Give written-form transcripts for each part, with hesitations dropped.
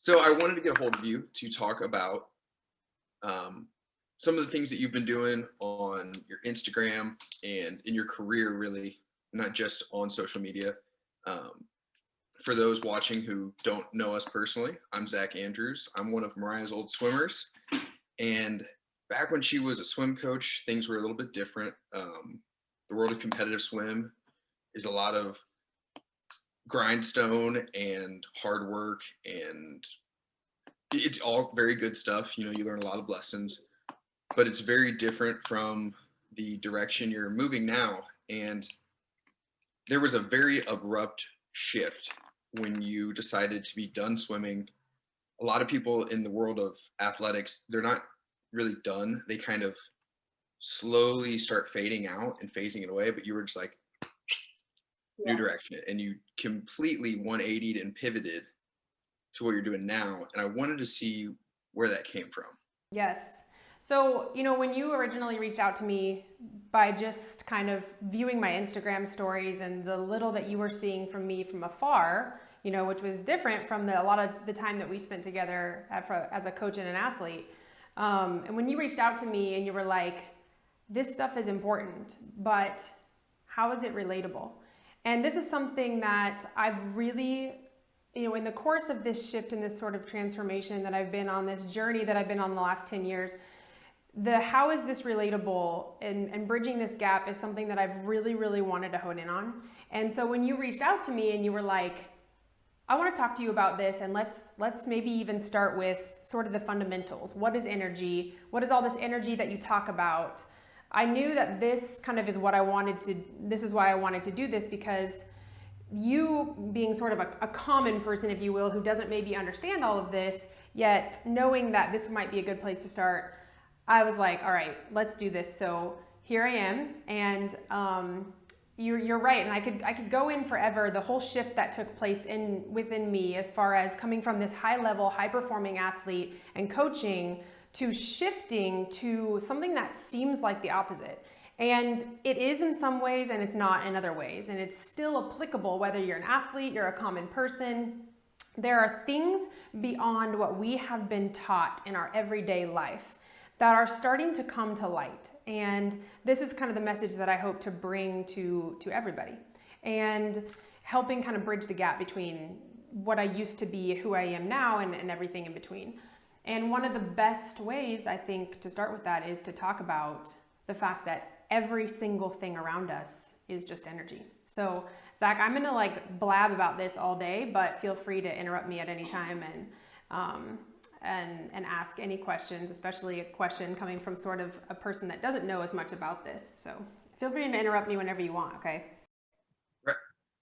So I wanted to get a hold of you to talk about um, some of the things that you've been doing on your Instagram and in your career, really, not just on social media. Um, for those watching who don't know us personally, I'm Zach Andrews. I'm one of Mariah's old swimmers. And back when she was a swim coach, things were a little bit different. The world of competitive swim is a lot of grindstone and hard work, and it's all very good stuff. You learn a lot of lessons, but it's very different from the direction you're moving now. And there was a very abrupt shift when you decided to be done swimming. A lot of people in the world of athletics, they're not really done. They kind of slowly start fading out and phasing it away, but you were just like new Yeah. direction, and you completely 180'd and pivoted to what you're doing now. And I wanted to see where that came from. Yes. So, when you originally reached out to me by just kind of viewing my Instagram stories and the little that you were seeing from me from afar, which was different from a lot of the time that we spent together as a coach and an athlete. And when you reached out to me and you were like, this stuff is important, but how is it relatable? And this is something that I've really, in the course of this shift and this sort of transformation that I've been on, this journey that I've been on the last 10 years, the how is this relatable and bridging this gap is something that I've really, really wanted to hone in on. And so when you reached out to me and you were like, I want to talk to you about this, and let's maybe even start with sort of the fundamentals. What is energy? What is all this energy that you talk about? I knew that this kind of is what I wanted to, this is why I wanted to do this, because you being sort of a common person, if you will, who doesn't maybe understand all of this, yet knowing that this might be a good place to start, I was like, all right, let's do this. So here I am, and you're right, and I could go in forever the whole shift that took place within me as far as coming from this high level, high performing athlete and coaching to shifting to something that seems like the opposite. And it is in some ways and it's not in other ways. And it's still applicable whether you're an athlete, you're a common person. There are things beyond what we have been taught in our everyday life that are starting to come to light. And this is kind of the message that I hope to bring to everybody, and helping kind of bridge the gap between what I used to be, who I am now, and everything in between. And one of the best ways, I think, to start with that is to talk about the fact that every single thing around us is just energy. So, Zach, I'm gonna blab about this all day, but feel free to interrupt me at any time and ask any questions, especially a question coming from sort of a person that doesn't know as much about this. So feel free to interrupt me whenever you want, okay? Right.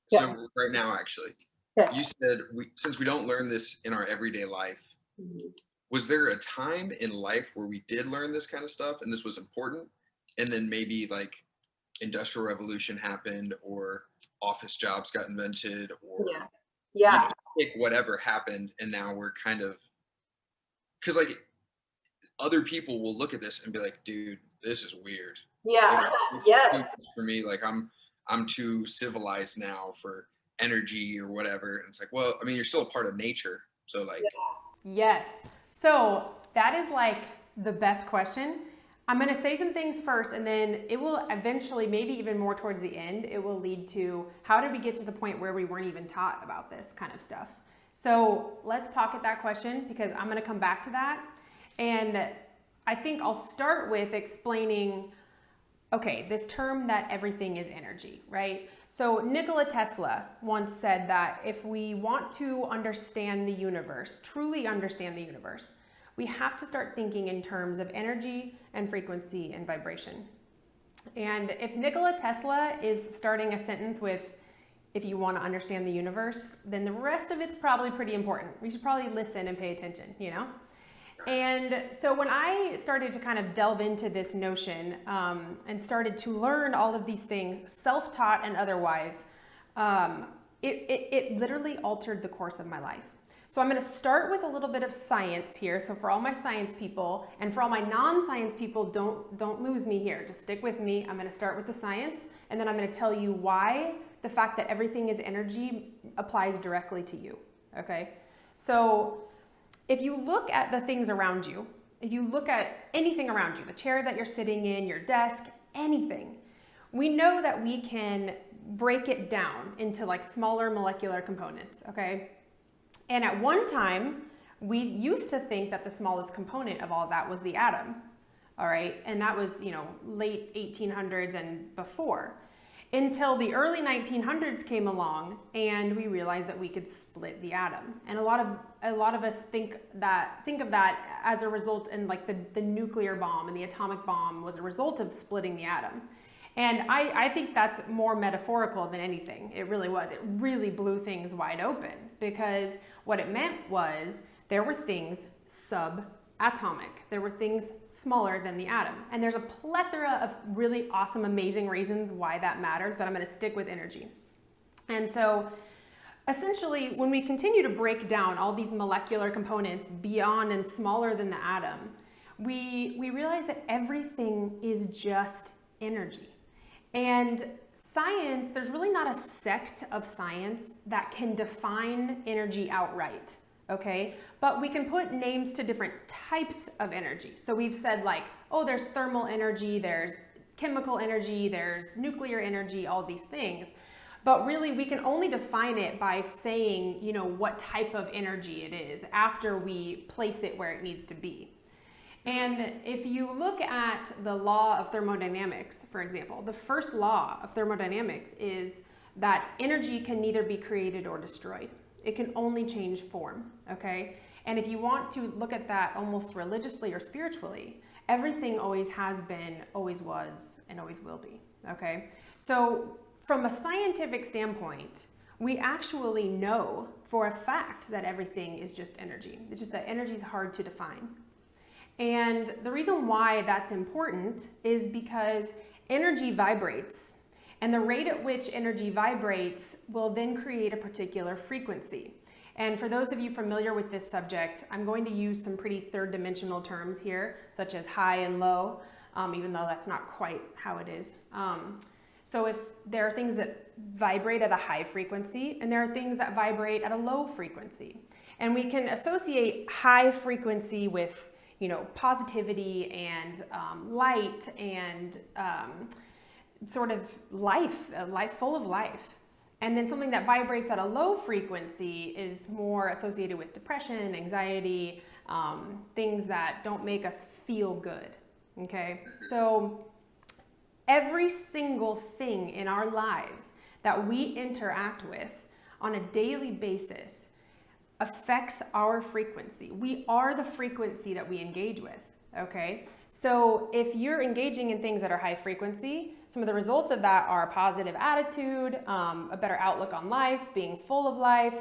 Yeah. So right now, actually, Yeah. you said since we don't learn this in our everyday life, was there a time in life where we did learn this kind of stuff and this was important, and then maybe like industrial revolution happened, or office jobs got invented, or Yeah. Yeah. pick whatever happened, and now we're kind of, because like other people will look at this and be like, dude, this is weird. Like, Yeah. too Yes. much for me, like I'm too civilized now for energy or whatever. And it's like, well, I mean, you're still a part of nature, so like, Yes. So that is the best question. I'm going to say some things first, and then it will eventually, maybe even more towards the end, it will lead to how did we get to the point where we weren't even taught about this kind of stuff. So let's pocket that question, because I'm going to come back to that. And I think I'll start with explaining, okay, this term that everything is energy, right? So Nikola Tesla once said that if we want to understand the universe, truly understand the universe, we have to start thinking in terms of energy and frequency and vibration. And if Nikola Tesla is starting a sentence with, if you want to understand the universe, then the rest of it's probably pretty important. We should probably listen and pay attention, And so when I started to kind of delve into this notion and started to learn all of these things, self-taught and otherwise, it literally altered the course of my life. So I'm going to start with a little bit of science here. So for all my science people, and for all my non-science people, don't lose me here. Just stick with me. I'm going to start with the science, and then I'm going to tell you why the fact that everything is energy applies directly to you. Okay? So if you look at the things around you, if you look at anything around you, the chair that you're sitting in, your desk, anything, we know that we can break it down into like smaller molecular components, okay? And at one time, we used to think that the smallest component of all that was the atom, all right? And that was, late 1800s and before, until the early 1900s came along and we realized that we could split the atom. And a lot of us think of that as a result in like the nuclear bomb, and the atomic bomb was a result of splitting the atom. And I think that's more metaphorical than anything. It really was. It really blew things wide open, because what it meant was there were things subatomic. There were things smaller than the atom. And there's a plethora of really awesome, amazing reasons why that matters, but I'm going to stick with energy. And so essentially, when we continue to break down all these molecular components beyond and smaller than the atom, we realize that everything is just energy. And science, there's really not a sect of science that can define energy outright, okay? But we can put names to different types of energy. So we've said like, oh, there's thermal energy, there's chemical energy, there's nuclear energy, all these things. But really, we can only define it by saying, what type of energy it is after we place it where it needs to be. And if you look at the law of thermodynamics, for example, the first law of thermodynamics is that energy can neither be created or destroyed. It can only change form, okay? And if you want to look at that almost religiously or spiritually, everything always has been, always was, and always will be, okay? So from a scientific standpoint, we actually know for a fact that everything is just energy. It's just that energy is hard to define. And the reason why that's important is because energy vibrates, and the rate at which energy vibrates will then create a particular frequency. And for those of you familiar with this subject, I'm going to use some pretty third-dimensional terms here, such as high and low, even though that's not quite how it is. So if there are things that vibrate at a high frequency, and there are things that vibrate at a low frequency. And we can associate high frequency with positivity and light and sort of life, a life full of life. And then something that vibrates at a low frequency is more associated with depression, anxiety, things that don't make us feel good, okay? So every single thing in our lives that we interact with on a daily basis affects our frequency. We are the frequency that we engage with, okay? So if you're engaging in things that are high frequency, some of the results of that are a positive attitude, a better outlook on life, being full of life.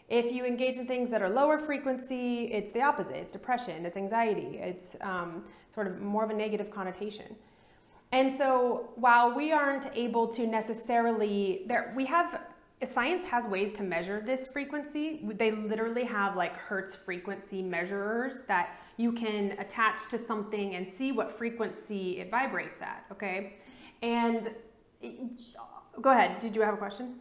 If you engage in things that are lower frequency, it's the opposite. It's depression, it's anxiety, it's sort of more of a negative connotation. And so while we aren't able to necessarily, science has ways to measure this frequency. They literally have like Hertz frequency measurers that you can attach to something and see what frequency it vibrates at, okay? And go ahead, did you have a question?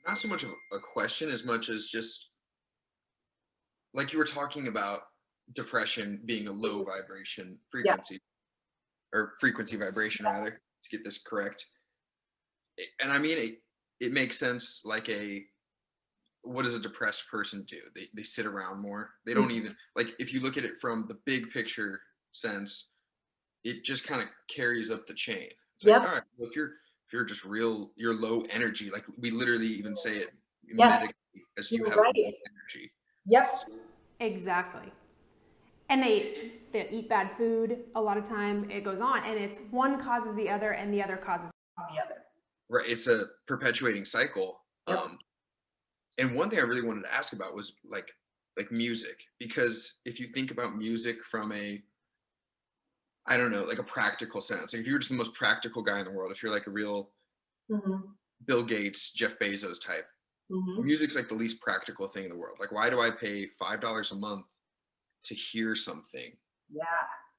Not so much of a question as much as just like you were talking about depression being a low vibration frequency, or frequency vibration rather, to get this correct. And I mean, it makes sense. Like what does a depressed person do? They sit around more. They don't even, like, if you look at it from the big picture sense, it just kind of carries up the chain. It's like, all right, well, if you're just you're low energy. Like we literally even say it medically as you have low energy. Yep. Exactly. And they eat bad food a lot of time. It goes on, and it's one causes the other, and the other causes the other. Right. It's a perpetuating cycle. Yep. And one thing I really wanted to ask about was like music, because if you think about music from I don't know, like a practical sense, like if you're just the most practical guy in the world, if you're like a real Bill Gates, Jeff Bezos type, music's like the least practical thing in the world. Like, why do I pay $5 a month to hear something? Yeah.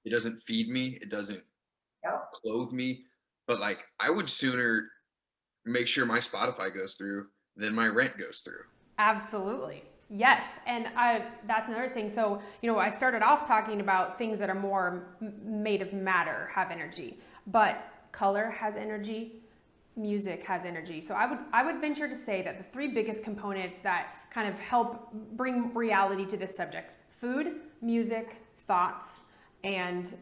It doesn't feed me. It doesn't clothe me. But like, I would sooner make sure my Spotify goes through than my rent goes through. Absolutely. Yes, and that's another thing. So, I started off talking about things that are more made of matter have energy, but color has energy, music has energy. So I would venture to say that the three biggest components that kind of help bring reality to this subject: food, music, thoughts, and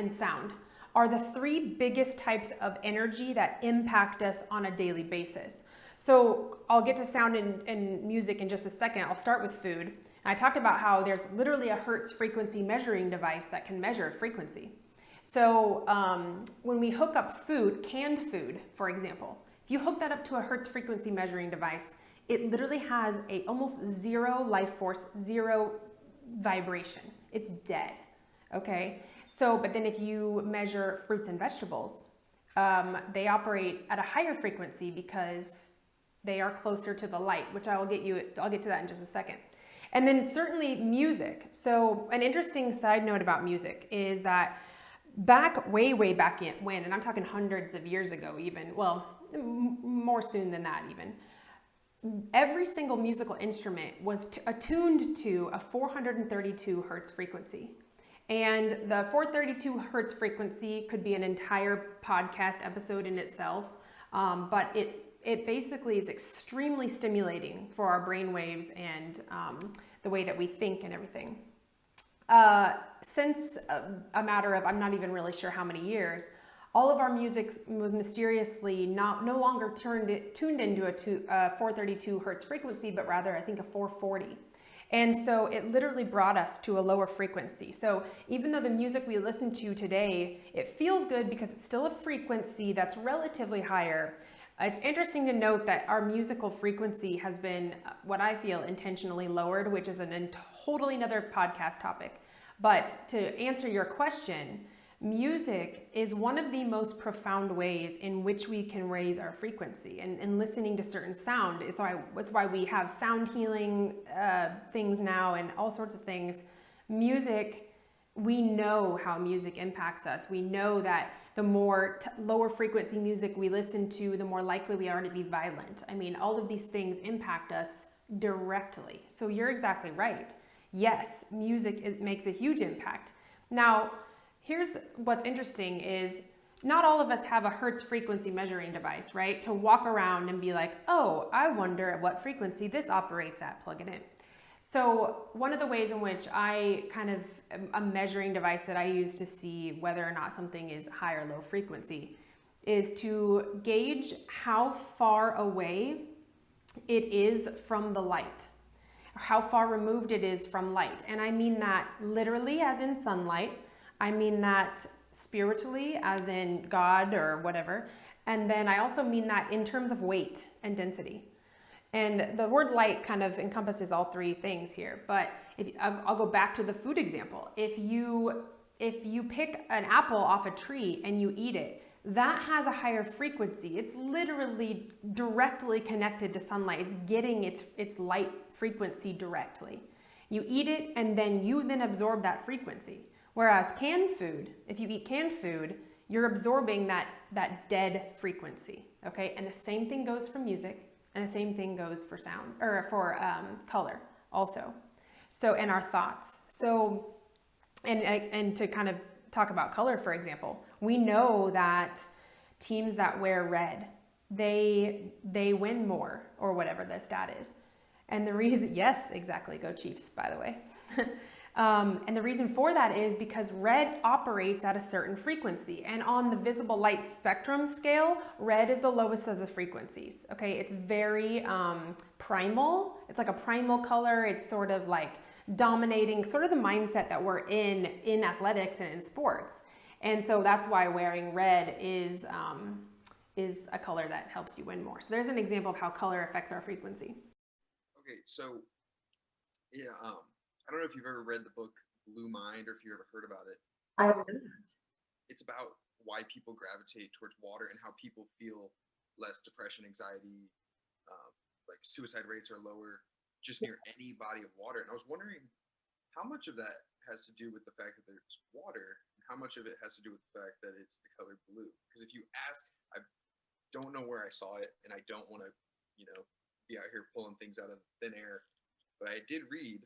sound are the three biggest types of energy that impact us on a daily basis. So I'll get to sound and music in just a second. I'll start with food. I talked about how there's literally a Hertz frequency measuring device that can measure frequency. So when we hook up food, canned food, for example, if you hook that up to a Hertz frequency measuring device, it literally has a almost zero life force, zero vibration. It's dead. Okay. So, but then if you measure fruits and vegetables, they operate at a higher frequency because they are closer to the light, which I'll get to that in just a second. And then certainly music. So an interesting side note about music is that way back when, and I'm talking hundreds of years ago even, well, more soon than that even, every single musical instrument was attuned to a 432 hertz frequency. And the 432 hertz frequency could be an entire podcast episode in itself, but it basically is extremely stimulating for our brain waves and the way that we think and everything. Since a matter of, I'm not even really sure how many years, all of our music was mysteriously no longer tuned into a 432 hertz frequency, but rather I think a 440. And so it literally brought us to a lower frequency. So even though the music we listen to today, it feels good because it's still a frequency that's relatively higher. It's interesting to note that our musical frequency has been, what I feel, intentionally lowered, which is totally another podcast topic. But to answer your question, music is one of the most profound ways in which we can raise our frequency, and listening to certain sound. It's why we have sound healing things now and all sorts of things. Music, we know how music impacts us. We know that the more lower frequency music we listen to, the more likely we are to be violent. I mean, all of these things impact us directly. So you're exactly right. Yes, music makes a huge impact. Now, here's what's interesting is not all of us have a Hertz frequency measuring device, right? To walk around and be like, oh, I wonder at what frequency this operates at, plug it in. So one of the ways in which I kind of a measuring device that I use to see whether or not something is high or low frequency is to gauge how far away it is from the light, or how far removed it is from light. And I mean that literally as in sunlight. I mean that spiritually as in God or whatever. And then I also mean that in terms of weight and density. And the word light kind of encompasses all three things here. But I'll go back to the food example. If you pick an apple off a tree and you eat it, that has a higher frequency. It's literally directly connected to sunlight. It's getting its light frequency directly. You eat it and then you absorb that frequency. Whereas canned food, if you eat canned food, you're absorbing that dead frequency. Okay, and the same thing goes for music. And the same thing goes for sound, or for color also. So, and our thoughts. So, and to kind of talk about color, for example, we know that teams that wear red, they win more, or whatever the stat is. And the reason, yes, exactly, go Chiefs, by the way. And the reason for that is because red operates at a certain frequency, and on the visible light spectrum scale, red is the lowest of the frequencies. Okay, it's very primal. It's like a primal color. It's sort of like dominating sort of the mindset that we're in athletics and in sports. And so that's why wearing red is a color that helps you win more. So there's an example of how color affects our frequency. Okay, so yeah, I don't know if you've ever read the book Blue Mind or if you've ever heard about it. I have not. It's about why people gravitate towards water and how people feel less depression, anxiety, like suicide rates are lower just near any body of water. And I was wondering how much of that has to do with the fact that there's water and how much of it has to do with the fact that it's the color blue. Because if you ask, I don't know where I saw it, and I don't want to, be out here pulling things out of thin air. But I did read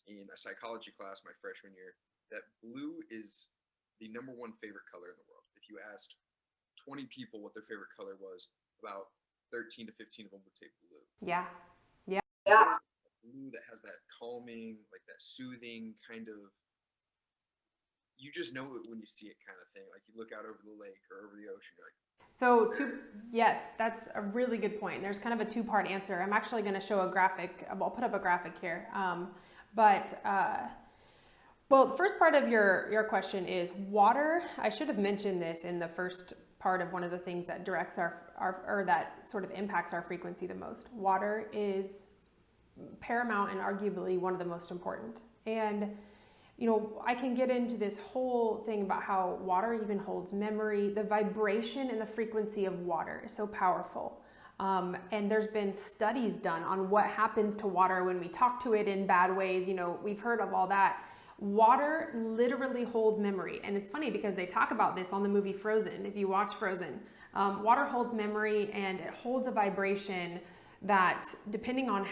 in a psychology class my freshman year that blue is the number one favorite color in the world. If you asked 20 people what their favorite color was, about 13 to 15 of them would say blue. Yeah. Yeah. What is blue that has that calming, like that soothing kind of, you just know it when you see it kind of thing. Like you look out over the lake or over the ocean, you're like, So yes, that's a really good point. There's kind of a two-part answer. I'm actually going to show a graphic. I'll put up a graphic here. Well, the first part of your question is water. I should have mentioned this in the first part of one of the things that directs or that sort of impacts our frequency the most. Water is paramount and arguably one of the most important. And I can get into this whole thing about how water even holds memory. The vibration and the frequency of water is so powerful. And there's been studies done on what happens to water when we talk to it in bad ways. We've heard of all that. Water literally holds memory. And it's funny because they talk about this on the movie Frozen. If you watch Frozen, water holds memory and it holds a vibration that, depending on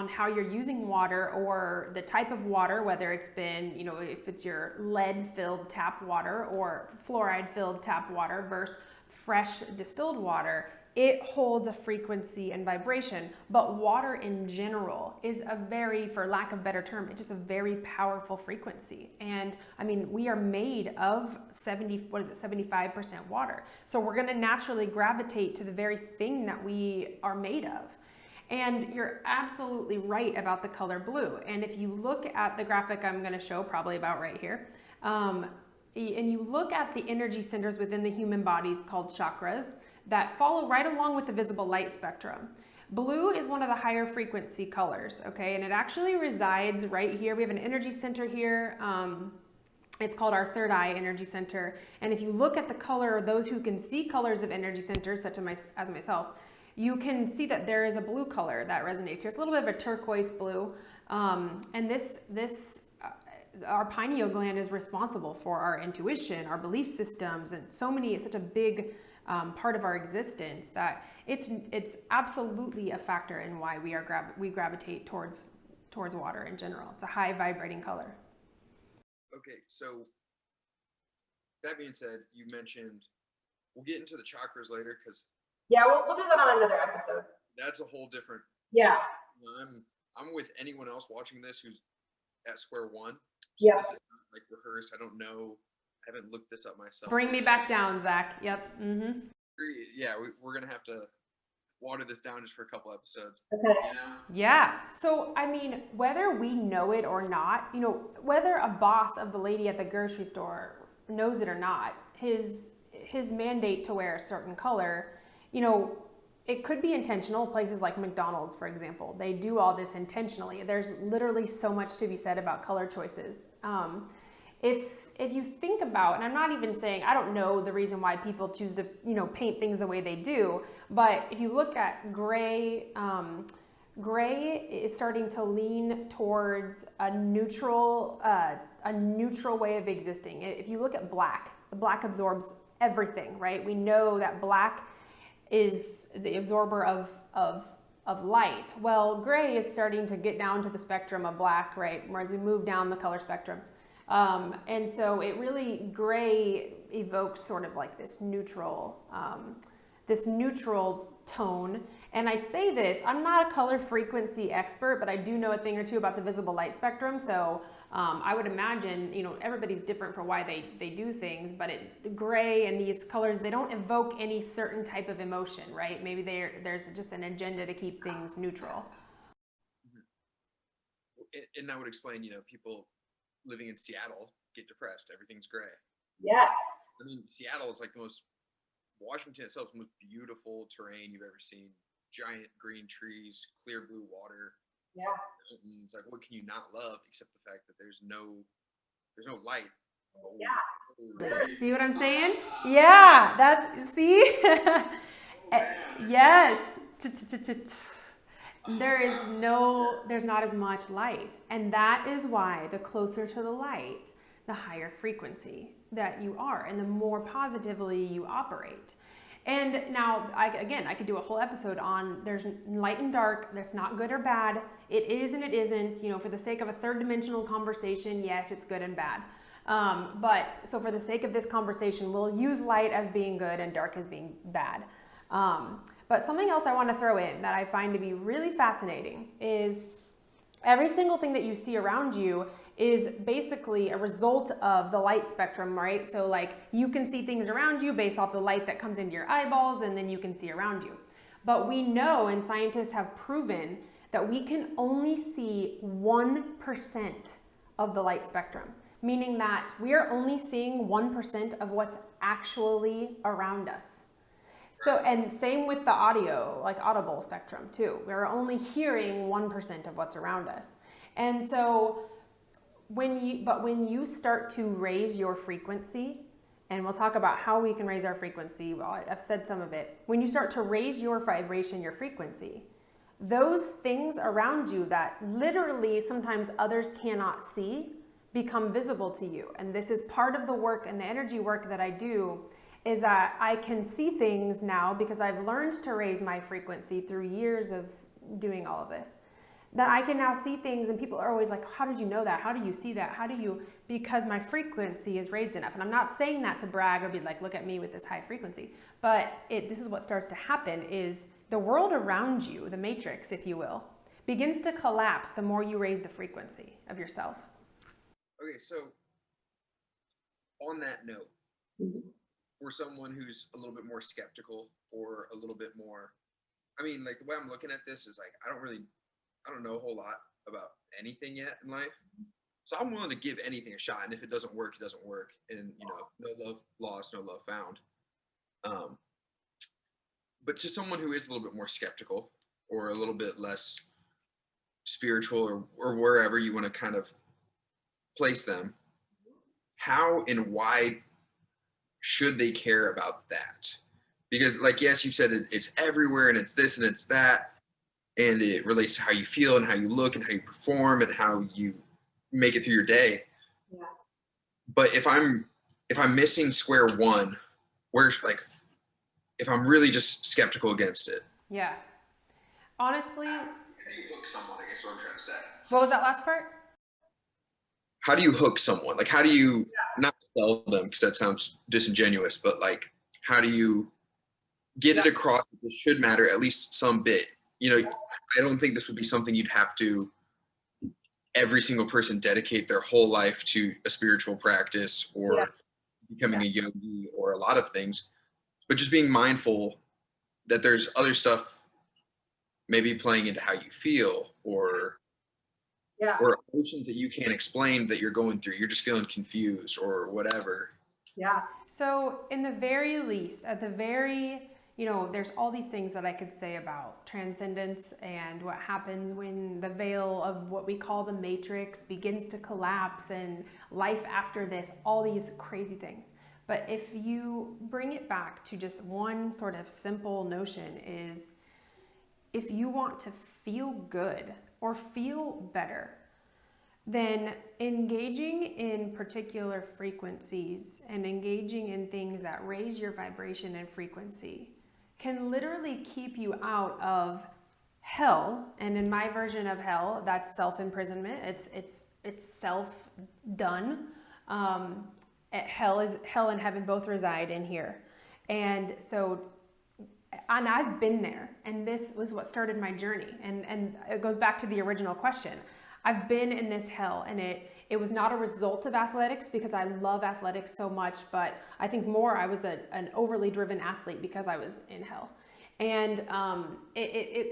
how you're using water or the type of water, whether it's been, if it's your lead-filled tap water or fluoride-filled tap water versus fresh distilled water, it holds a frequency and vibration. But water in general is for lack of a better term, it's just a very powerful frequency. And I mean, we are made of 75% water. So we're gonna naturally gravitate to the very thing that we are made of. And you're absolutely right about the color blue. And if you look at the graphic I'm going to show, probably about right here, and you look at the energy centers within the human bodies called chakras that follow right along with the visible light spectrum. Blue is one of the higher frequency colors, okay? And it actually resides right here. We have an energy center here. It's called our third eye energy center. And if you look at the color, those who can see colors of energy centers, such as myself, you can see that there is a blue color that resonates here. It's a little bit of a turquoise blue. And our pineal gland is responsible for our intuition, our belief systems, and it's such a big part of our existence that it's absolutely a factor in why we gravitate towards water in general. It's a high vibrating color. Okay, so that being said, you mentioned, we'll get into the chakras later because yeah, we'll do that on another episode. That's a whole different. Yeah. I'm with anyone else watching this who's at square one. So yeah. This is not like rehearsed. I don't know. I haven't looked this up myself. Bring me back down, Zach. Yep. Mm-hmm. Yeah, we're gonna have to water this down just for a couple episodes. Okay. Yeah. So I mean, whether we know it or not, whether a boss of the lady at the grocery store knows it or not, his mandate to wear a certain color, it could be intentional. Places like McDonald's, for example, they do all this intentionally. There's literally so much to be said about color choices. If you think about, and I'm not even saying, I don't know the reason why people choose to, paint things the way they do, but if you look at gray, gray is starting to lean towards a neutral way of existing. If you look at black, the black absorbs everything, right? We know that black is the absorber of light. Well, gray is starting to get down to the spectrum of black, right? As we move down the color spectrum. And so gray evokes sort of like this neutral tone. And I say this, I'm not a color frequency expert, but I do know a thing or two about the visible light spectrum. So I would imagine, everybody's different for why they do things, but gray and these colors, they don't evoke any certain type of emotion, right? Maybe there's just an agenda to keep things neutral. And that would explain, people living in Seattle get depressed. Everything's gray. Yes. I mean, Seattle is like Washington itself is the most beautiful terrain you've ever seen. Giant green trees, clear blue water. Yeah. It's like, what can you not love except the fact that there's no light? Oh, yeah. See what I'm saying? Yeah, see? Yes. There's not as much light. And that is why the closer to the light, the higher frequency that you are and the more positively you operate. And now, I could do a whole episode on there's light and dark, that's not good or bad. It is and it isn't. You know, for the sake of a third dimensional conversation, yes, it's good and bad. But so for the sake of this conversation, we'll use light as being good and dark as being bad. But something else I want to throw in that I find to be really fascinating is every single thing that you see around you is basically a result of the light spectrum, right? So like you can see things around you based off the light that comes into your eyeballs, and then you can see around you. But we know, and scientists have proven, that we can only see 1% of the light spectrum, meaning that we are only seeing 1% of what's actually around us. So, and same with the audio, like audible spectrum too. We're only hearing 1% of what's around us. And so when you start to raise your frequency, and we'll talk about how we can raise our frequency. Well, I've said some of it. When you start to raise your vibration, your frequency, those things around you that literally sometimes others cannot see become visible to you. And this is part of the work and the energy work that I do, is that I can see things now because I've learned to raise my frequency through years of doing all of this. That I can now see things, and people are always like, how did you know that? How do you see that? Because my frequency is raised enough. And I'm not saying that to brag or be like, look at me with this high frequency. But this is what starts to happen is the world around you, the matrix, if you will, begins to collapse the more you raise the frequency of yourself. Okay, so on that note, for someone who's a little bit more skeptical or a little bit more, I mean, like the way I'm looking at this is like, I don't know a whole lot about anything yet in life. So I'm willing to give anything a shot. And if it doesn't work, it doesn't work. And, you know, no love lost, no love found. But to someone who is a little bit more skeptical or a little bit less spiritual or wherever you want to kind of place them, how and why should they care about that? Because like, yes, you said it's everywhere and it's this and it's that. And it relates to how you feel and how you look and how you perform and how you make it through your day. Yeah. But if I'm missing square one, where's like, if I'm really just skeptical against it. Yeah. Honestly. How do you hook someone? I guess what I'm trying to say. What was that last part? How do you hook someone? Like, how do you not sell them? Because that sounds disingenuous, but like, how do you get it across that this should matter at least some bit? You know, I don't think this would be something you'd have to every single person dedicate their whole life to a spiritual practice or becoming a yogi or a lot of things, but just being mindful that there's other stuff maybe playing into how you feel or emotions that you can't explain that you're going through. You're just feeling confused or whatever. Yeah. So in the very least, at the very, you know, there's all these things that I could say about transcendence and what happens when the veil of what we call the matrix begins to collapse and life after this, all these crazy things. But if you bring it back to just one sort of simple notion is, if you want to feel good or feel better, then engaging in particular frequencies and engaging in things that raise your vibration and frequency can literally keep you out of hell. And in my version of hell, that's self-imprisonment. It's self-done. Hell and heaven both reside in here. And so, and I've been there, and this was what started my journey. And it goes back to the original question. I've been in this hell, and it was not a result of athletics because I love athletics so much, but I think more I was an overly driven athlete because I was in hell. And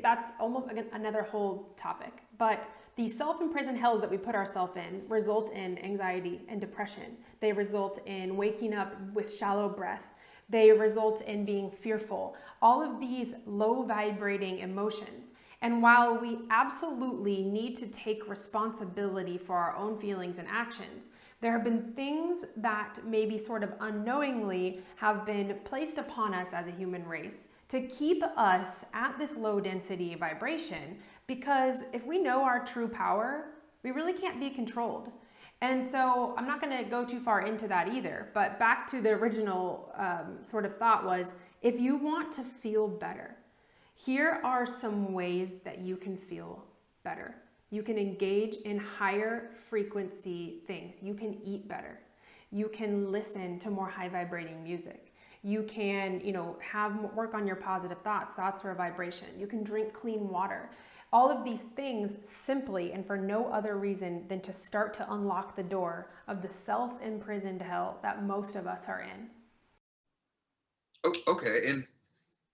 that's almost another whole topic. But the self-imprisoned hells that we put ourselves in result in anxiety and depression. They result in waking up with shallow breath. They result in being fearful. All of these low vibrating emotions. And while we absolutely need to take responsibility for our own feelings and actions, there have been things that maybe sort of unknowingly have been placed upon us as a human race to keep us at this low density vibration, because if we know our true power, we really can't be controlled. And so I'm not going to go too far into that either, but back to the original sort of thought was, if you want to feel better, here are some ways that you can feel better. You can engage in higher frequency things. You can eat better. You can listen to more high vibrating music. You can, work on your positive thoughts. Thoughts are a vibration. You can drink clean water. All of these things simply and for no other reason than to start to unlock the door of the self-imprisoned hell that most of us are in. Oh, okay. And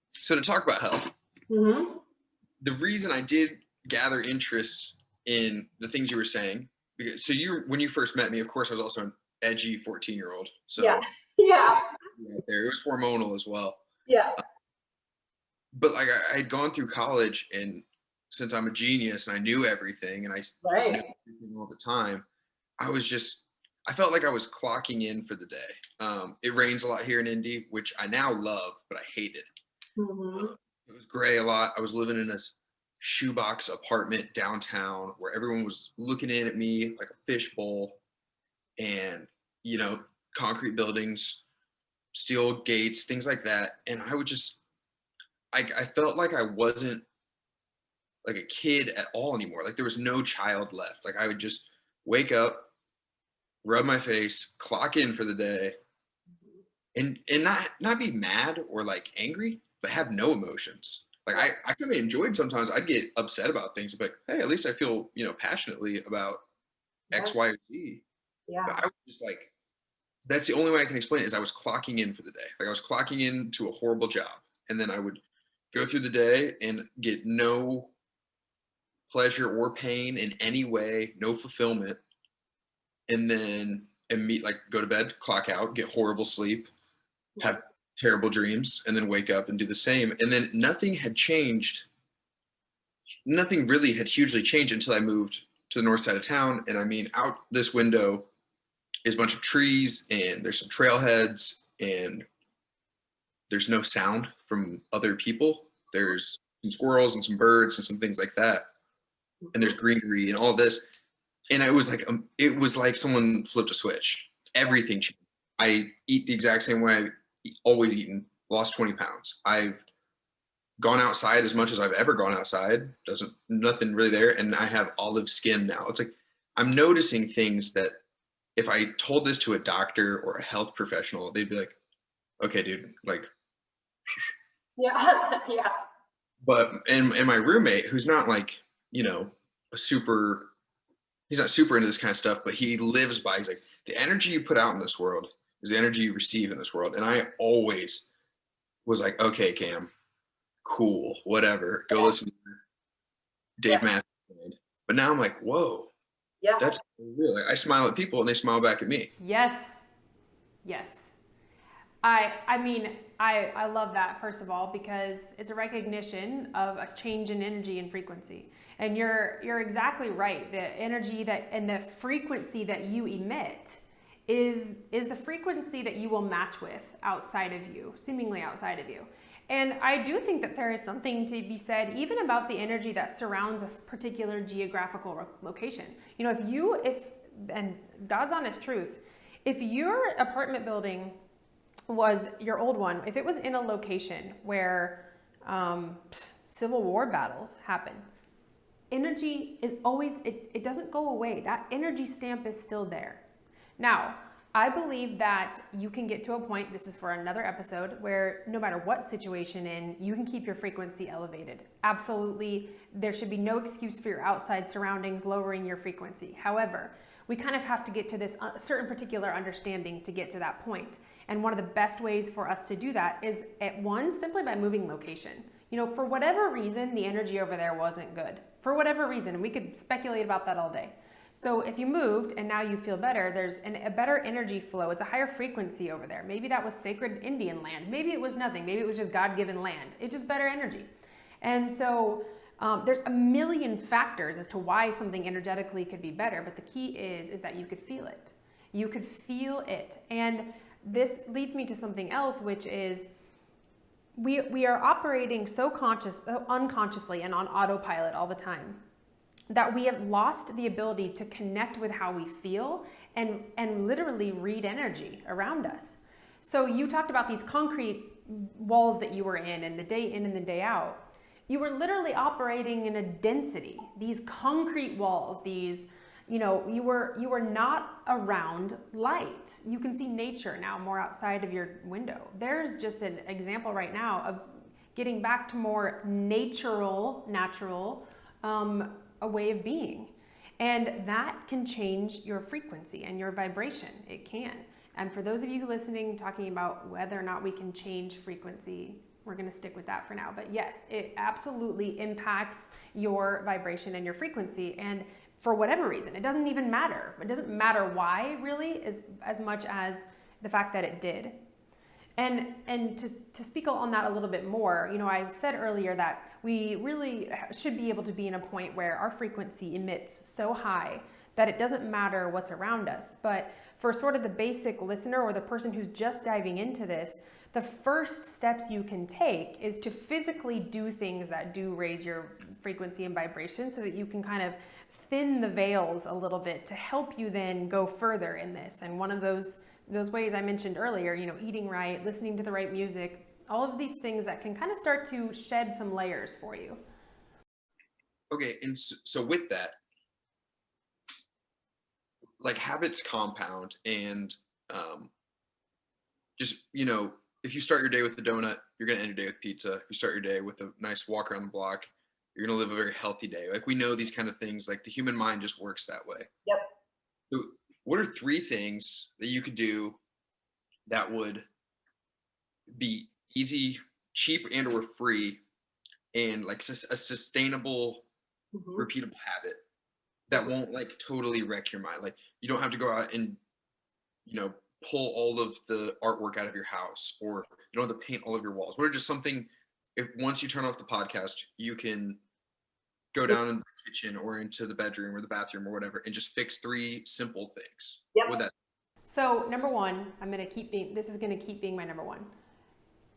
so to talk about health, Mm-hmm. the reason I did gather interest in the things you were saying, because when you first met me, of course, I was also an edgy 14-year-old. So Yeah. Yeah. there, it was hormonal as well. Yeah. But like I had gone through college, and since I'm a genius and I knew everything and I Right. knew everything all the time, I felt like I was clocking in for the day. It rains a lot here in Indy, which I now love, but I hate it. Mm-hmm. It was gray a lot. I was living in this shoebox apartment downtown where everyone was looking in at me like a fishbowl, and concrete buildings, steel gates, things like that. And I felt like I wasn't like a kid at all anymore. Like there was no child left. Like I would just wake up, rub my face, clock in for the day, and not be mad or like angry, but have no emotions. Like I kind of enjoyed sometimes. I'd get upset about things, but hey, at least I feel passionately about X, Y, or Z. Yeah. But I was just like, that's the only way I can explain it is I was clocking in for the day. Like I was clocking in to a horrible job, and then I would go through the day and get no pleasure or pain in any way, no fulfillment, and then go to bed, clock out, get horrible sleep, have terrible dreams, and then wake up and do the same. And then nothing had changed. Nothing really had hugely changed until I moved to the north side of town. And I mean, out this window is a bunch of trees, and there's some trailheads, and there's no sound from other people. There's some squirrels and some birds and some things like that. And there's greenery and all this. And it was like someone flipped a switch. Everything changed. I eat the exact same way I've always eaten, lost 20 pounds. I've gone outside as much as I've ever gone outside. Nothing really there. And I have olive skin now. It's like, I'm noticing things that if I told this to a doctor or a health professional, they'd be like, okay, dude, like. Yeah. Yeah. But, and my roommate, who's not like, he's not super into this kind of stuff, but he's like, the energy you put out in this world is the energy you receive in this world. And I always was like, okay, Cam, cool, whatever, go listen to Dave Matthews. But now I'm like, whoa, that's real. Like, I smile at people and they smile back at me. Yes. I love that, first of all, because it's a recognition of a change in energy and frequency. And you're exactly right. The energy and the frequency that you emit is the frequency that you will match with outside of you, seemingly outside of you. And I do think that there is something to be said even about the energy that surrounds a particular geographical location. And God's honest truth, if your apartment building was your old one, if it was in a location where Civil War battles happen, energy is always, it doesn't go away. That energy stamp is still there. Now, I believe that you can get to a point, this is for another episode, where no matter what situation you can keep your frequency elevated. Absolutely, there should be no excuse for your outside surroundings lowering your frequency. However, we kind of have to get to this certain particular understanding to get to that point. And one of the best ways for us to do that is, simply by moving location. For whatever reason, the energy over there wasn't good. For whatever reason, and we could speculate about that all day. So if you moved and now you feel better, there's a better energy flow. It's a higher frequency over there. Maybe that was sacred Indian land. Maybe it was nothing. Maybe it was just God-given land. It's just better energy. And so there's a million factors as to why something energetically could be better. But the key is that you could feel it. You could feel it. And this leads me to something else, which is we are operating so unconsciously and on autopilot all the time, that we have lost the ability to connect with how we feel and literally read energy around us. So you talked about these concrete walls that you were in and the day in and the day out, you were literally operating in a density, these concrete walls, these, you know, you were not around light. You can see nature now more outside of your window. There's just an example right now of getting back to more natural, a way of being. And that can change your frequency and your vibration. It can. And for those of you listening, talking about whether or not we can change frequency, we're going to stick with that for now. But yes, it absolutely impacts your vibration and your frequency. And for whatever reason, it doesn't even matter. It doesn't matter why, really, as much as the fact that it did. And to speak on that a little bit more, you know, I said earlier that we really should be able to be in a point where our frequency emits so high that it doesn't matter what's around us. But for sort of the basic listener or the person who's just diving into this, the first steps you can take is to physically do things that do raise your frequency and vibration so that you can kind of thin the veils a little bit to help you then go further in this. And one of those ways I mentioned earlier, you know, eating right, listening to the right music, all of these things that can kind of start to shed some layers for you. Okay, and so with that, like habits compound, and just, you know, if you start your day with a donut, you're going to end your day with pizza. If you start your day with a nice walk around the block, you're going to live a very healthy day. Like, we know these kind of things, like the human mind just works that way. Yep. So what are 3 things that you could do that would be easy, cheap, and or free, and like a sustainable, repeatable habit that won't like totally wreck your mind? Like, you don't have to go out and, you know, pull all of the artwork out of your house, or you don't have to paint all of your walls. What are just something, if once you turn off the podcast, you can go down in the kitchen or into the bedroom or the bathroom or whatever and just fix 3 simple things? Yep. Would that? So number one, this is going to keep being my number one.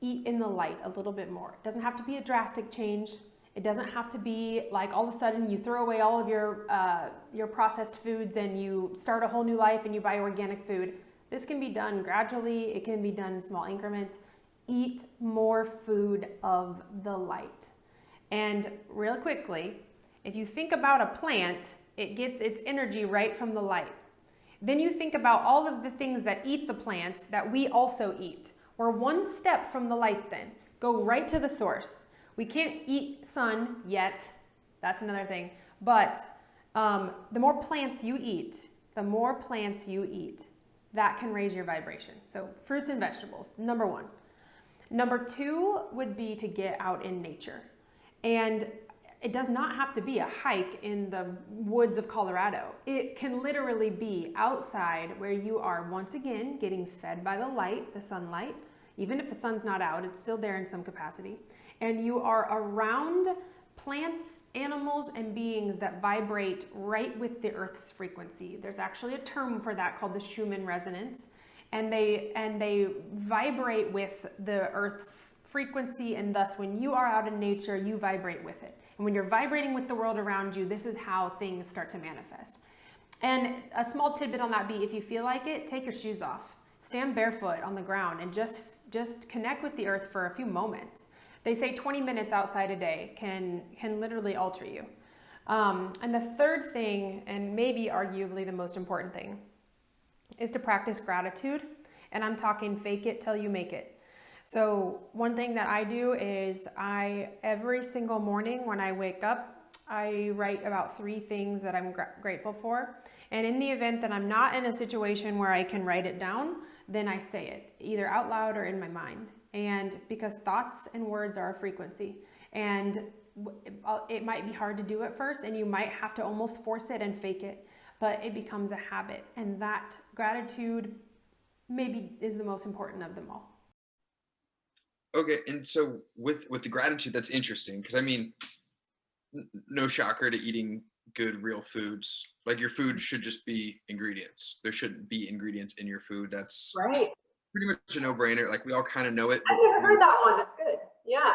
Eat in the light a little bit more. It doesn't have to be a drastic change. It doesn't have to be like all of a sudden you throw away all of your processed foods and you start a whole new life and you buy organic food. This can be done gradually. It can be done in small increments. Eat more food of the light. And real quickly, if you think about a plant, it gets its energy right from the light. Then you think about all of the things that eat the plants that we also eat. We're one step from the light then. Go right to the source. We can't eat sun yet. That's another thing. But the more plants you eat, that can raise your vibration. So fruits and vegetables, number one. Number 2 would be to get out in nature. And it does not have to be a hike in the woods of Colorado. It can literally be outside where you are, once again, getting fed by the light, the sunlight. Even if the sun's not out, it's still there in some capacity. And you are around plants, animals, and beings that vibrate right with the Earth's frequency. There's actually a term for that called the Schumann resonance. And they vibrate with the Earth's frequency, and thus when you are out in nature, you vibrate with it. And when you're vibrating with the world around you, this is how things start to manifest. And a small tidbit on that be, if you feel like it, take your shoes off. Stand barefoot on the ground and just connect with the earth for a few moments. They say 20 minutes outside a day can literally alter you. And the third thing, and maybe arguably the most important thing, is to practice gratitude. And I'm talking fake it till you make it. So one thing that I do is every single morning when I wake up, I write about 3 things that I'm grateful for. And in the event that I'm not in a situation where I can write it down, then I say it either out loud or in my mind. And because thoughts and words are a frequency, and it might be hard to do at first, and you might have to almost force it and fake it, but it becomes a habit. And that gratitude maybe is the most important of them all. Okay, and so with the gratitude, that's interesting, because I mean, no shocker to eating good real foods. Like, your food should just be ingredients. There shouldn't be ingredients in your food. That's Right. pretty much a no-brainer. Like, we all kind of know it. I've never heard that one. That's good. Yeah.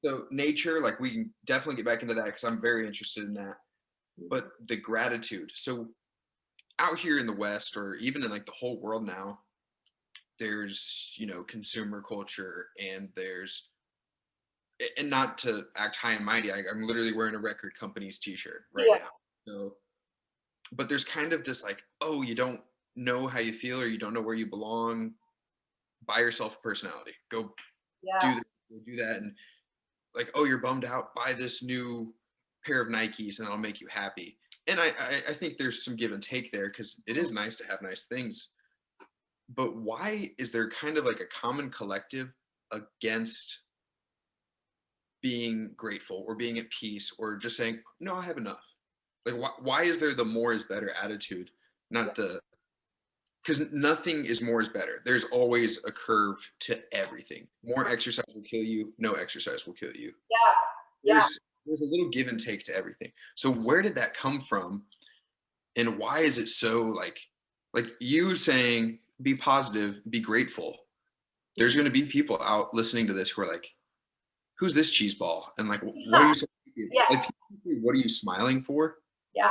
So nature, like, we can definitely get back into that because I'm very interested in that. But the gratitude. So out here in the West, or even in like the whole world now, there's, consumer culture, and and not to act high and mighty, I'm literally wearing a record company's t-shirt right Yeah. now. So, but there's kind of this like, oh, you don't know how you feel or you don't know where you belong. Buy yourself a personality. Go do Yeah. this, go do that. And like, oh, you're bummed out. Buy this new pair of Nikes and I'll make you happy. And I think there's some give and take there because it is nice to have nice things. But why is there kind of like a common collective against being grateful or being at peace or just saying, no, I have enough? Like, why is there the more is better attitude? Not the, because nothing is more is better. There's always a curve to everything. More exercise will kill you. No exercise will kill you. Yeah. Yeah. There's a little give and take to everything. So where did that come from? And why is it so like you saying, be positive, be grateful? There's going to be people out listening to this who are like, who's this cheese ball? And like, what are you so happy about? Yeah. Like, what are you smiling for? Yeah.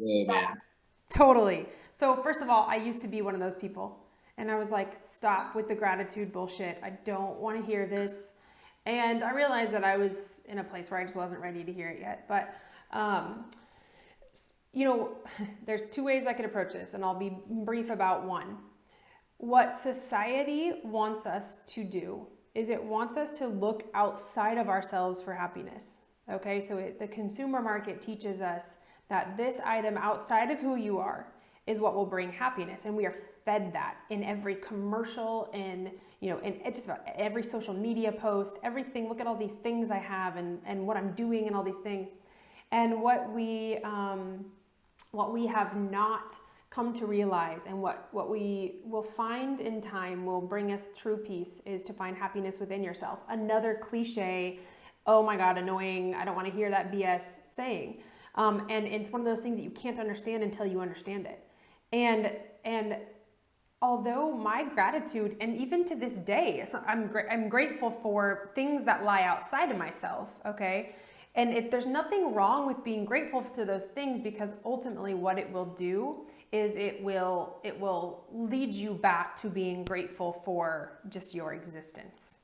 Oh man. Totally. So first of all, I used to be one of those people. And I was like, stop with the gratitude bullshit. I don't want to hear this. And I realized that I was in a place where I just wasn't ready to hear it yet. But, there's two ways I could approach this, and I'll be brief about one. What society wants us to do is it wants us to look outside of ourselves for happiness. Okay, so the consumer market teaches us that this item outside of who you are is what will bring happiness, and we are fed that in every commercial, in just about every social media post, everything. Look at all these things I have and what I'm doing and all these things. And what we have not come to realize, and what we will find in time will bring us true peace, is to find happiness within yourself. Another cliche, oh my God, annoying, I don't want to hear that BS saying. And it's one of those things that you can't understand until you understand it. And although my gratitude, and even to this day, I'm grateful for things that lie outside of myself, okay? And there's nothing wrong with being grateful to those things, because ultimately what it will do is it will lead you back to being grateful for just your existence,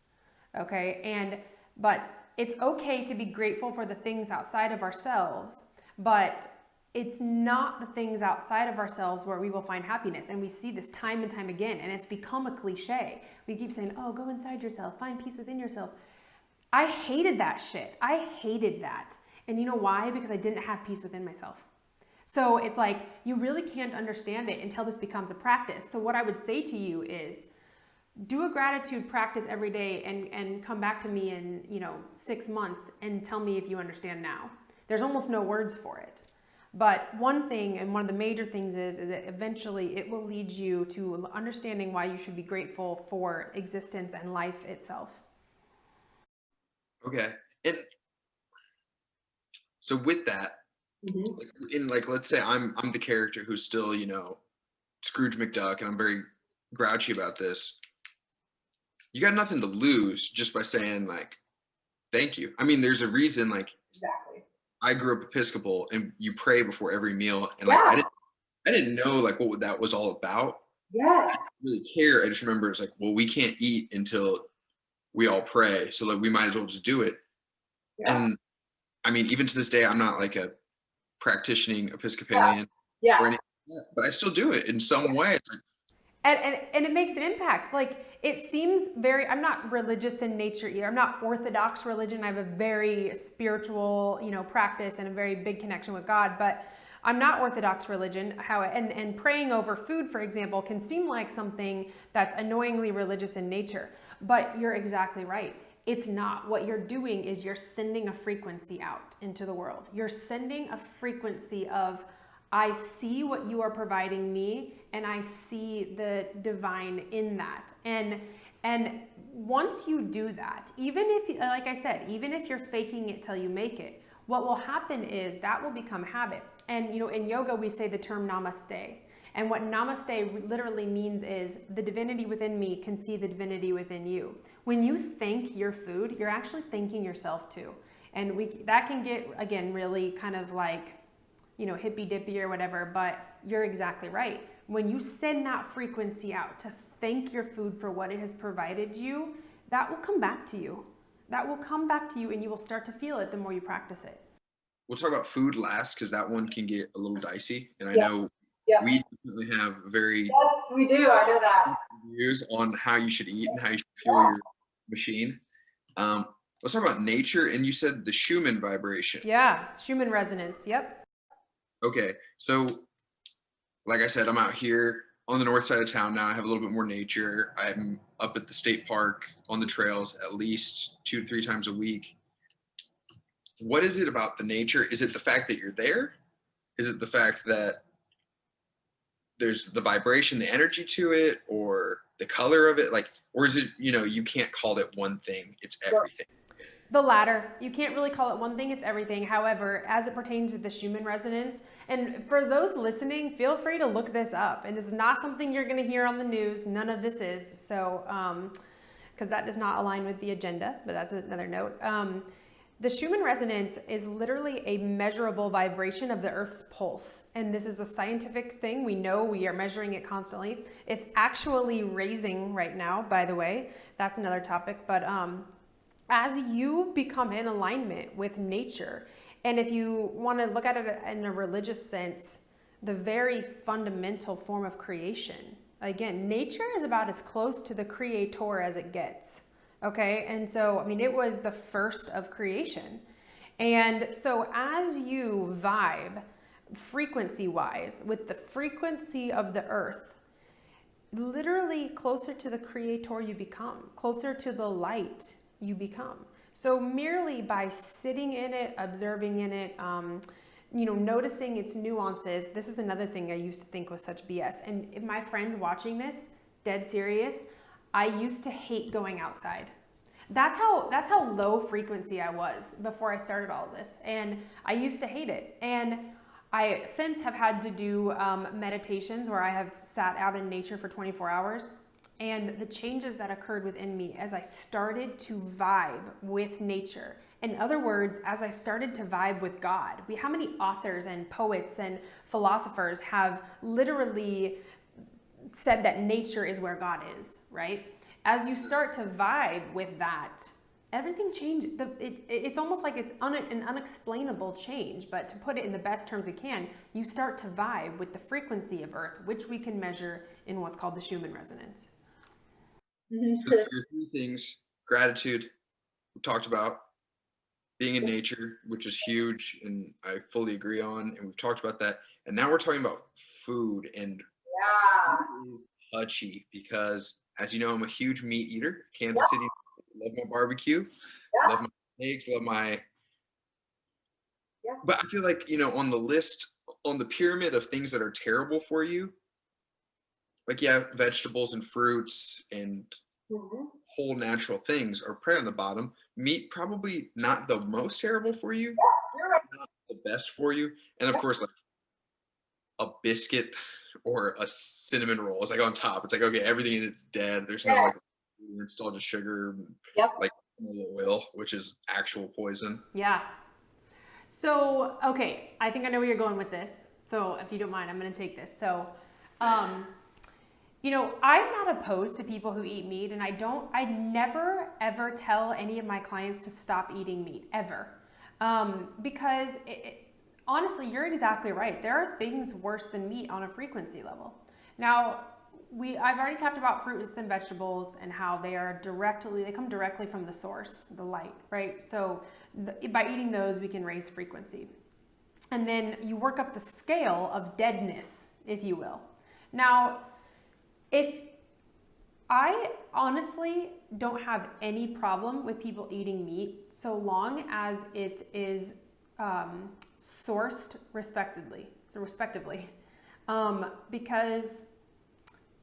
okay? But it's okay to be grateful for the things outside of ourselves, but it's not the things outside of ourselves where we will find happiness. And we see this time and time again, and it's become a cliche. We keep saying, oh, go inside yourself, find peace within yourself. I hated that shit. I hated that. And you know why? Because I didn't have peace within myself. So it's like, you really can't understand it until this becomes a practice. So what I would say to you is, do a gratitude practice every day and come back to me in 6 months and tell me if you understand now. There's almost no words for it. But one thing, and one of the major things is that eventually it will lead you to understanding why you should be grateful for existence and life itself. Okay. And so with that, let's say I'm the character who's still, Scrooge McDuck, and I'm very grouchy about this. You got nothing to lose just by saying like, thank you. I mean, there's a reason, like, Exactly. I grew up Episcopal, and you pray before every meal, and like Yeah. I didn't know like what that was all about. Yes. I didn't really care. I just remember it's like, well, we can't eat until we all pray, so like we might as well just do it. Yeah. And I mean, even to this day, I'm not like a practicing Episcopalian Yeah. or anything like that, but I still do it in some way. It's like, And it makes an impact. Like, it seems I'm not religious in nature either. I'm not Orthodox religion. I have a very spiritual, practice and a very big connection with God, but I'm not Orthodox religion. And praying over food, for example, can seem like something that's annoyingly religious in nature, but you're exactly right. It's not. What you're doing is you're sending a frequency out into the world. You're sending a frequency of, I see what you are providing me, and I see the divine in that. And once you do that, even if, like I said, even if you're faking it till you make it, what will happen is that will become habit. And in yoga we say the term namaste. And what namaste literally means is, the divinity within me can see the divinity within you. When you thank your food, you're actually thanking yourself too. And that can get, again, really kind of like, hippy dippy or whatever, but you're exactly right. When you send that frequency out to thank your food for what it has provided you, that will come back to you. That will come back to you, and you will start to feel it the more you practice it. We'll talk about food last because that one can get a little dicey. And I Yeah. know Yeah. we definitely have very Yes, we do. I know that. views on how you should eat and how you should fuel your machine. Let's talk about nature. And you said the Schumann vibration. Yeah, Schumann resonance. Yep. Okay. So, like I said, I'm out here on the north side of town now. I have a little bit more nature. I'm up at the state park on the trails at least 2 to 3 times a week. What is it about the nature? Is it the fact that you're there? Is it the fact that there's the vibration, the energy to it, or the color of it? Like, or is it, you can't call it one thing, it's everything? The latter. You can't really call it one thing, it's everything. However, as it pertains to the Schumann resonance, and for those listening, feel free to look this up. And this is not something you're going to hear on the news. None of this is. So, because that does not align with the agenda, but that's another note. The Schumann resonance is literally a measurable vibration of the Earth's pulse. And this is a scientific thing. We know, we are measuring it constantly. It's actually raising right now, by the way. That's another topic. But as you become in alignment with nature, and if you want to look at it in a religious sense, the very fundamental form of creation. Again, nature is about as close to the creator as it gets. Okay, and so, it was the first of creation. And so as you vibe frequency-wise with the frequency of the earth, literally closer to the creator you become, closer to the light you become. So merely by sitting in it, observing in it, noticing its nuances. This is another thing I used to think was such BS. And if my friends watching this, dead serious, I used to hate going outside. That's how low frequency I was before I started all of this. And I used to hate it. And I since have had to do meditations where I have sat out in nature for 24 hours. And the changes that occurred within me as I started to vibe with nature. In other words, as I started to vibe with God. How many authors and poets and philosophers have literally said that nature is where God is, right? As you start to vibe with that, everything changes. It's almost like it's an unexplainable change, but to put it in the best terms we can, you start to vibe with the frequency of Earth, which we can measure in what's called the Schumann resonance. So there's 3 things: gratitude, we talked about, being in nature, which is huge, and I fully agree on, and we've talked about that. And now we're talking about food, and Yeah. it is touchy because, as you know, I'm a huge meat eater. Kansas City, love my barbecue, love my eggs, love my. But I feel like, on the list, on the pyramid of things that are terrible for you, like, vegetables and fruits and whole natural things are probably on the bottom. Meat, probably not the most terrible for you, You're right. not the best for you. And of course, like a biscuit or a cinnamon roll is like on top. It's like, okay, everything in it's dead. There's no like, it's all just sugar, like oil, which is actual poison. Yeah. So, okay, I think I know where you're going with this. So if you don't mind, I'm going to take this. So, I'm not opposed to people who eat meat, and I never ever tell any of my clients to stop eating meat, ever. Because honestly, you're exactly right. There are things worse than meat on a frequency level. Now, I've already talked about fruits and vegetables and how they come directly from the source, the light, right? So by eating those, we can raise frequency. And then you work up the scale of deadness, if you will. Now, I honestly don't have any problem with people eating meat so long as it is sourced respectively. Because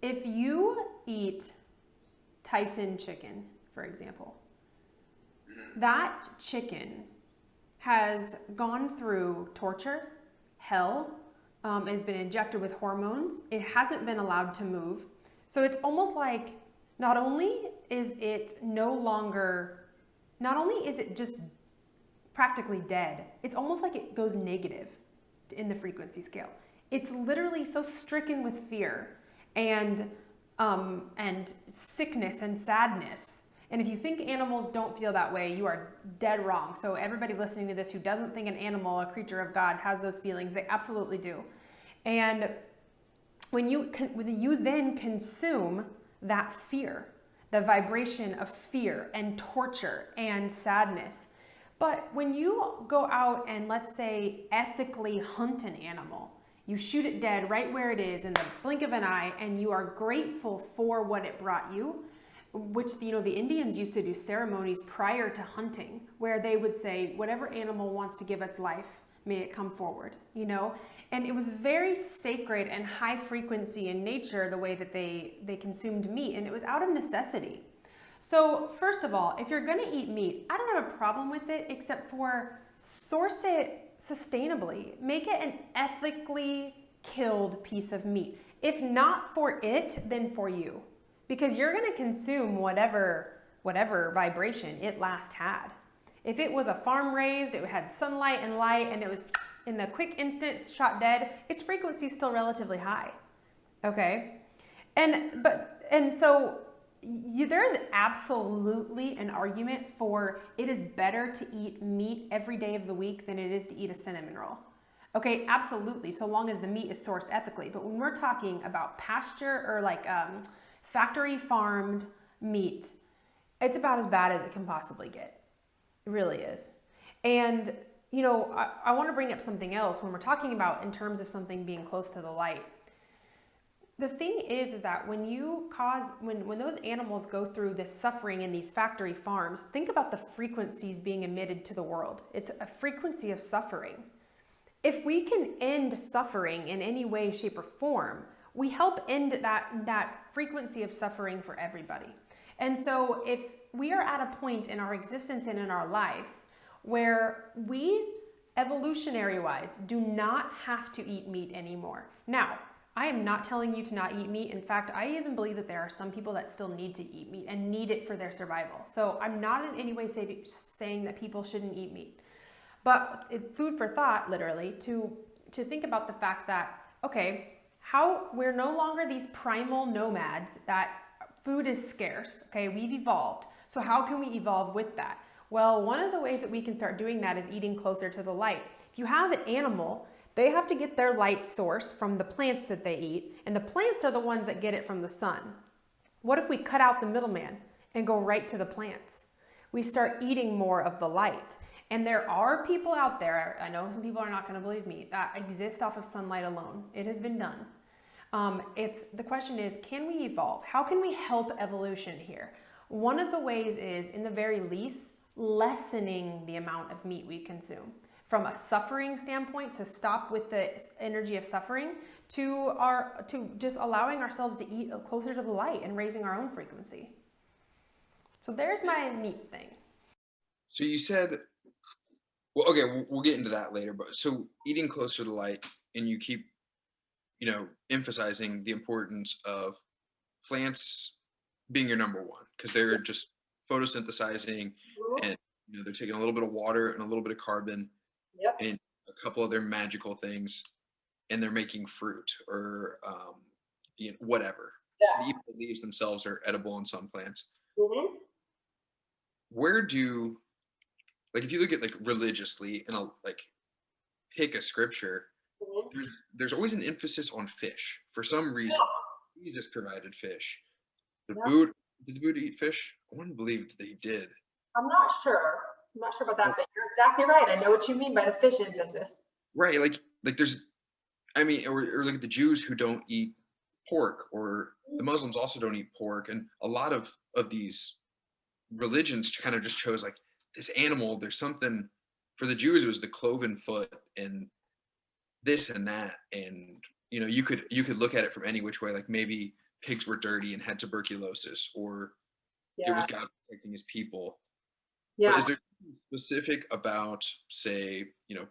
if you eat Tyson chicken, for example, that chicken has gone through torture, hell, has been injected with hormones. It hasn't been allowed to move. So it's almost like not only is it just practically dead, it's almost like it goes negative in the frequency scale. It's literally so stricken with fear and and sickness and sadness. And if you think animals don't feel that way, you are dead wrong. So everybody listening to this who doesn't think an animal, a creature of God, has those feelings, they absolutely do. And when you then consume that fear, the vibration of fear and torture and sadness. But when you go out and, let's say, ethically hunt an animal, you shoot it dead right where it is in the blink of an eye, and you are grateful for what it brought you, which, the Indians used to do ceremonies prior to hunting where they would say, whatever animal wants to give its life, may it come forward, And it was very sacred and high frequency in nature, the way that they consumed meat, and it was out of necessity. So first of all, if you're gonna eat meat, I don't have a problem with it, except for source it sustainably. Make it an ethically killed piece of meat. If not for it, then for you. Because you're gonna consume whatever vibration it last had. If it was a farm raised, it had sunlight and light, and it was in the quick instant shot dead, its frequency is still relatively high. Okay? And so there's absolutely an argument for it is better to eat meat every day of the week than it is to eat a cinnamon roll. Okay, absolutely, so long as the meat is sourced ethically. But when we're talking about pasture or factory farmed meat, it's about as bad as it can possibly get. It really is. And, I want to bring up something else when we're talking about in terms of something being close to the light. The thing is that when those animals go through this suffering in these factory farms, think about the frequencies being emitted to the world. It's a frequency of suffering. If we can end suffering in any way, shape, or form, we help end that frequency of suffering for everybody. And so if we are at a point in our existence and in our life where we, evolutionary-wise, do not have to eat meat anymore. Now, I am not telling you to not eat meat. In fact, I even believe that there are some people that still need to eat meat and need it for their survival. So I'm not in any way saying that people shouldn't eat meat. But food for thought, literally, to think about the fact that, okay, how we're no longer these primal nomads, that food is scarce, okay? We've evolved. So how can we evolve with that? Well, one of the ways that we can start doing that is eating closer to the light. If you have an animal, they have to get their light source from the plants that they eat, and the plants are the ones that get it from the sun. What if we cut out the middleman and go right to the plants? We start eating more of the light. And there are people out there, I know some people are not going to believe me, that exist off of sunlight alone. It has been done. The question is, can we evolve? How can we help evolution here? One of the ways is, in the very least, lessening the amount of meat we consume. From a suffering standpoint, to stop with the energy of suffering, to just allowing ourselves to eat closer to the light and raising our own frequency. So there's my meat thing. So you said, well, okay, we'll get into that later, but so eating closer to the light, and you keep, emphasizing the importance of plants being your number one, because they're just photosynthesizing, and they're taking a little bit of water and a little bit of carbon, Yep. and a couple of their magical things, and they're making fruit or whatever. Yeah. Even the leaves themselves are edible on some plants. Mm-hmm. Where do, if you look at religiously and pick a scripture, Mm-hmm. there's always an emphasis on fish for some reason. Yeah. Jesus provided fish. Yeah. Did the Buddha eat fish? I want to believe that he did. I'm not sure. I'm not sure about that, but you're exactly right. I know what you mean by the fish emphasis. Right, there's, or look at the Jews who don't eat pork, or the Muslims also don't eat pork, and a lot of these religions kind of just chose this animal. There's something for the Jews. It was the cloven foot and this and that, and you could look at it from any which way. Maybe pigs were dirty and had tuberculosis, or it was God protecting his people. Yeah. But is there something specific about, say,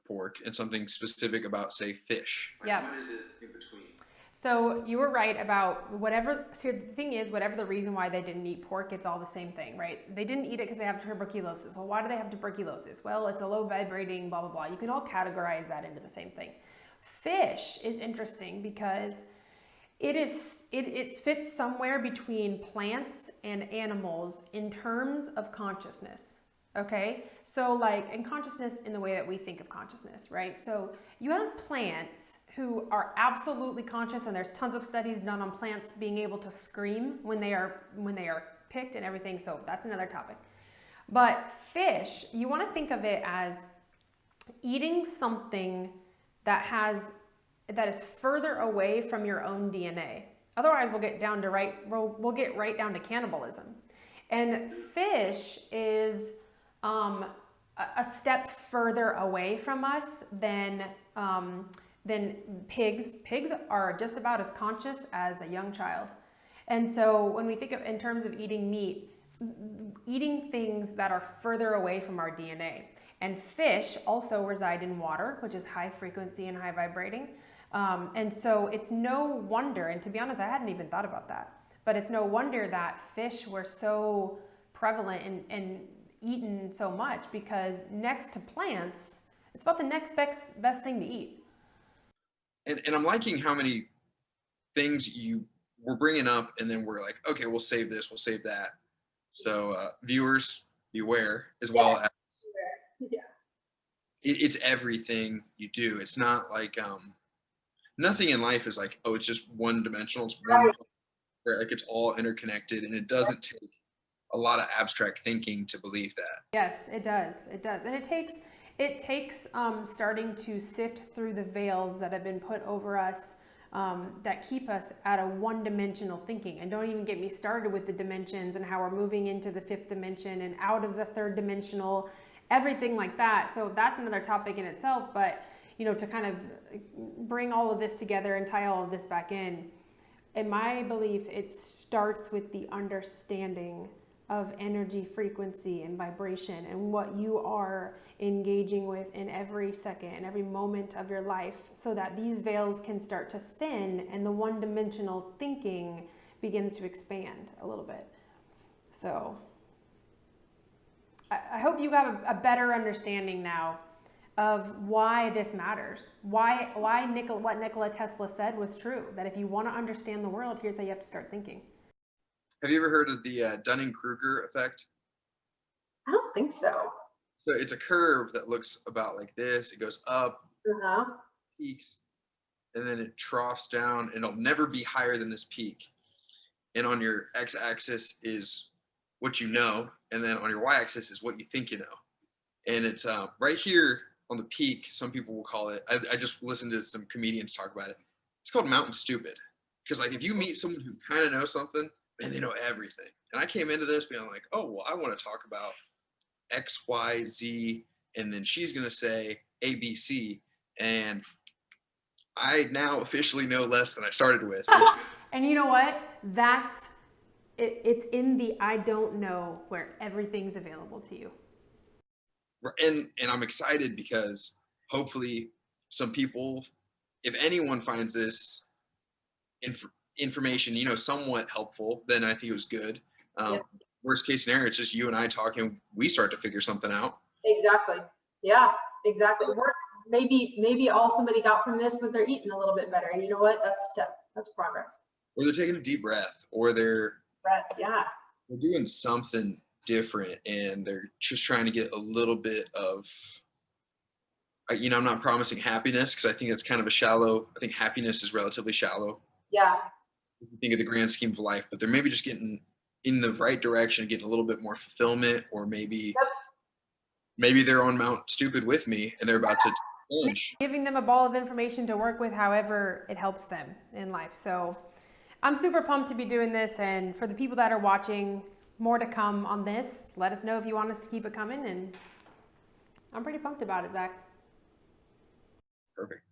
pork, and something specific about, say, fish? Yeah. What is it in between? So you were right about so the thing is, whatever the reason why they didn't eat pork, it's all the same thing, right? They didn't eat it because they have tuberculosis. Well, why do they have tuberculosis? Well, it's a low vibrating, blah, blah, blah. You can all categorize that into the same thing. Fish is interesting because it fits somewhere between plants and animals in terms of consciousness. Okay, so like in consciousness in the way that we think of consciousness, right? So you have plants who are absolutely conscious, and there's tons of studies done on plants being able to scream when they are picked and everything. So that's another topic. But fish, you want to think of it as eating something that is further away from your own DNA. Otherwise, we'll get right down to cannibalism. And fish is a step further away from us than pigs. Pigs are just about as conscious as a young child. And so when we think of in terms of eating meat, eating things that are further away from our DNA. And fish also reside in water, which is high frequency and high vibrating. And so it's no wonder, and to be honest, I hadn't even thought about that, but it's no wonder that fish were so prevalent and eaten so much, because next to plants, it's about the next best thing to eat. And I'm liking how many things you were bringing up, and then we're like, okay, we'll save this, we'll save that. So viewers, beware, as well as it's everything you do. It's not like nothing in life is like, oh, it's just one dimensional. It's one, like it's all interconnected, and it doesn't take a lot of abstract thinking to believe that. Yes, it does. It does. And it takes starting to sift through the veils that have been put over us that keep us at a one-dimensional thinking. And don't even get me started with the dimensions and how we're moving into the fifth dimension and out of the third dimensional, everything like that. So that's another topic in itself. But, you know, to kind of bring all of this together and tie all of this back in my belief, it starts with the understanding of energy, frequency, and vibration, and what you are engaging with in every second and every moment of your life, so that these veils can start to thin and the one-dimensional thinking begins to expand a little bit. So I hope you have a better understanding now of why this matters. What Nikola Tesla said was true, that if you want to understand the world, here's how you have to start thinking. Have you ever heard of the Dunning-Kruger effect? I don't think so. So it's a curve that looks about like this. It goes up, peaks, and then it troughs down, and it'll never be higher than this peak. And on your x-axis is what you know, and then on your y-axis is what you think you know. And it's right here on the peak, some people will call it, I just listened to some comedians talk about it. It's called Mountain Stupid. Because like if you meet someone who kind of knows something, and they know everything. And I came into this being like, oh, well, I want to talk about X, Y, Z, and then she's going to say A, B, C. And I now officially know less than I started with. And you know what? That's it. It's in the I don't know where everything's available to you. And I'm excited because hopefully some people, if anyone finds this information, you know, somewhat helpful, then I think it was good. Worst case scenario, it's just you and I talking, we start to figure something out. Exactly. Yeah, exactly. Worst, maybe all somebody got from this was they're eating a little bit better. And you know what? That's a step. That's progress. Or they're taking a deep breath, or they're doing something different, and they're just trying to get a little bit of, you know, I'm not promising happiness, because I think that's kind of I think happiness is relatively shallow. Yeah. If you think of the grand scheme of life, but they're maybe just getting in the right direction, getting a little bit more fulfillment, or maybe they're on Mount Stupid with me and they're about to change. Giving them a ball of information to work with however it helps them in life. So I'm super pumped to be doing this, and for the people that are watching, more to come on this. Let us know if you want us to keep it coming, and I'm pretty pumped about it, Zach. Perfect.